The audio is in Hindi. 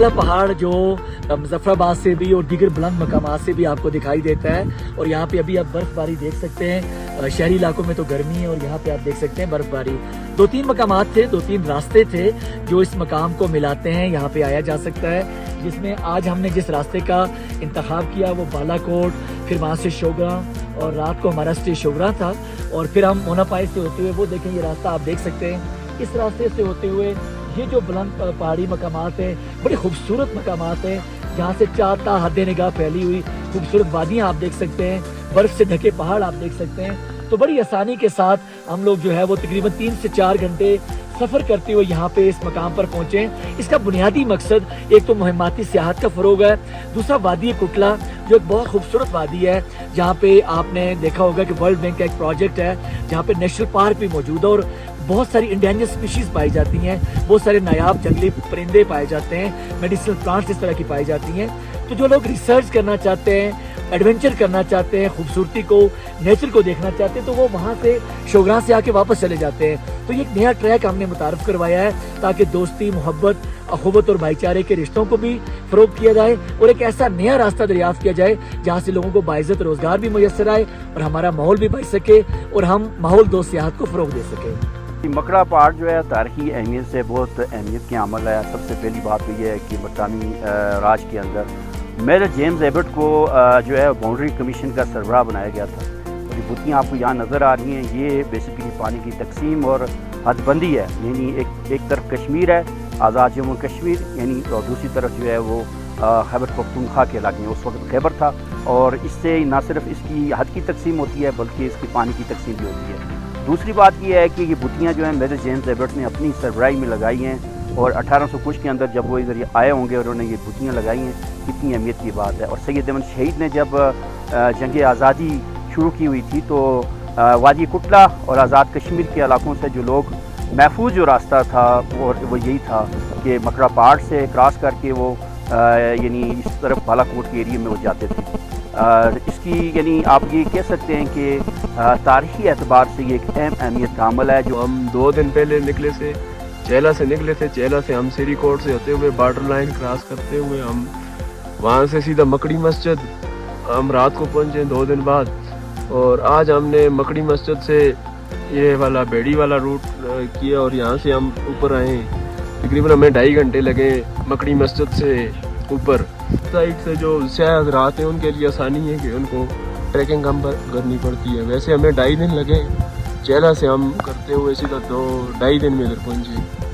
नीला पहाड़ जो मुजफ्फराबाद से भी और दीगर बुलंद मकामात से भी आपको दिखाई देता है। और यहाँ पे अभी आप बर्फबारी देख सकते हैं। शहरी इलाकों में तो गर्मी है और यहाँ पे आप देख सकते हैं बर्फबारी। 2-3 मकामात थे, 2-3 रास्ते थे जो इस मकाम को मिलाते हैं, यहाँ पे आया जा सकता है। जिसमें आज हमने जिस रास्ते का इंतखाब किया वो बालाकोट, फिर वहाँ से शोगरा और रात को हमारा स्टे शोगरा था। और फिर हम मोनापाई से होते हुए वो देखें, ये रास्ता आप देख सकते हैं। इस रास्ते से होते हुए ये जो बुलंद पहाड़ी मकामात हैं, बड़े खूबसूरत मकामात हैं जहाँ से चाहता हद निगाह फैली हुई खूबसूरत वादियाँ आप देख सकते हैं, बर्फ से ढके पहाड़ आप देख सकते हैं। तो बड़ी आसानी के साथ हम लोग जो है वो तकरीबन 3 से 4 घंटे सफ़र करते हुए यहाँ पे इस मकाम पर पहुँचे। इसका बुनियादी मकसद एक तो मुहिम्माती सियाहत का फ़रोग है, दूसरा वादी कुटला जो एक बहुत खूबसूरत वादी है जहाँ पे आपने देखा होगा कि वर्ल्ड बैंक का एक प्रोजेक्ट है जहाँ पे नेशनल पार्क भी मौजूद है और बहुत सारी इंडेंजर स्पीशीज़ पाई जाती हैं, बहुत सारे नायाब जंगली परिंदे पाए जाते हैं, मेडिसिनल प्लांट्स इस तरह की पाई जाती हैं। तो जो लोग रिसर्च करना चाहते हैं, एडवेंचर करना चाहते हैं, खूबसूरती को, नेचर को देखना चाहते हैं, तो वो वहाँ से शोगरा से आके वापस चले जाते हैं। तो ये एक नया ट्रैक हमने मुतारफ़ करवाया है ताकि दोस्ती, मोहब्बत, अखुवत और भाईचारे के रिश्तों को भी फ़रोग़ किया जाए और एक ऐसा नया रास्ता दरियाफ़्त किया जाए जहाँ से लोगों को बाइज़्ज़त रोज़गार भी मुयस्सर आए और हमारा माहौल भी बढ़ सके और हम माहौल दोस्त सियाहत को फ़रोग़ दे सकें। मकड़ा पहाड़ जो है तारीखी अहमियत से बहुत अहमियत के अमल है। सबसे पहली बात तो ये है कि बरतानी राज के अंदर मेजर जेम्स एबर्ट को जो है बाउंड्री कमीशन का सरबराह बनाया गया था। और ये बुतियाँ आपको यहाँ नज़र आ रही हैं, ये बेसिकली पानी की तकसीम और हदबंदी है। यानी एक तरफ कश्मीर है, आज़ाद जम्मू कश्मीर, यानी और दूसरी तरफ जो है वो खैबर पख्तूनख्वा के इलाके में उस वक्त खैबर था। और इससे न सिर्फ इसकी हद की तकसीम होती है बल्कि इसकी पानी की तकसीम भी होती है। दूसरी बात यह है कि ये बुतियाँ जो हैं मेजर जेम्स एबर्ट ने अपनी सरबराही में लगाई हैं और 1800 कुछ के अंदर जब वो इधर आए होंगे और उन्होंने ये बुतियाँ लगाई हैं, कितनी अहमियत की बात है। और सैयद अहमद शहीद ने जब जंग आज़ादी शुरू की हुई थी तो वादी कुटला और आज़ाद कश्मीर के इलाकों से जो लोग महफूज जो रास्ता था और वो यही था कि मकड़ा पहाड़ से क्रॉस करके वो यानी इस तरफ बालाकोट के एरिया में वो जाते थे। इसकी यानी आप ये कह सकते हैं कि तारीखी एतबार से ये एक अहम अहमियत का अमल है। जो हम 2 दिन पहले निकले थे, चेला से निकले थे। चेला से हम सिरी कोट से होते हुए बॉर्डर लाइन क्रॉस करते हुए हम वहाँ से सीधा मकड़ी मस्जिद हम रात को पहुँचे 2 दिन बाद। और आज हमने मकड़ी मस्जिद से ये वाला बेड़ी वाला रूट किया और यहाँ से हम ऊपर आए। तकरीबन हमें 2.5 घंटे लगे मकड़ी मस्जिद से ऊपर। साइड से जो सयाह हज़रात हैं उनके लिए आसानी है कि उनको ट्रैकिंग कम करनी पड़ती है। वैसे हमें 2.5 दिन लगे, चेला से हम करते हुए सीधा 2-2.5 दिन में इधर पहुँचे।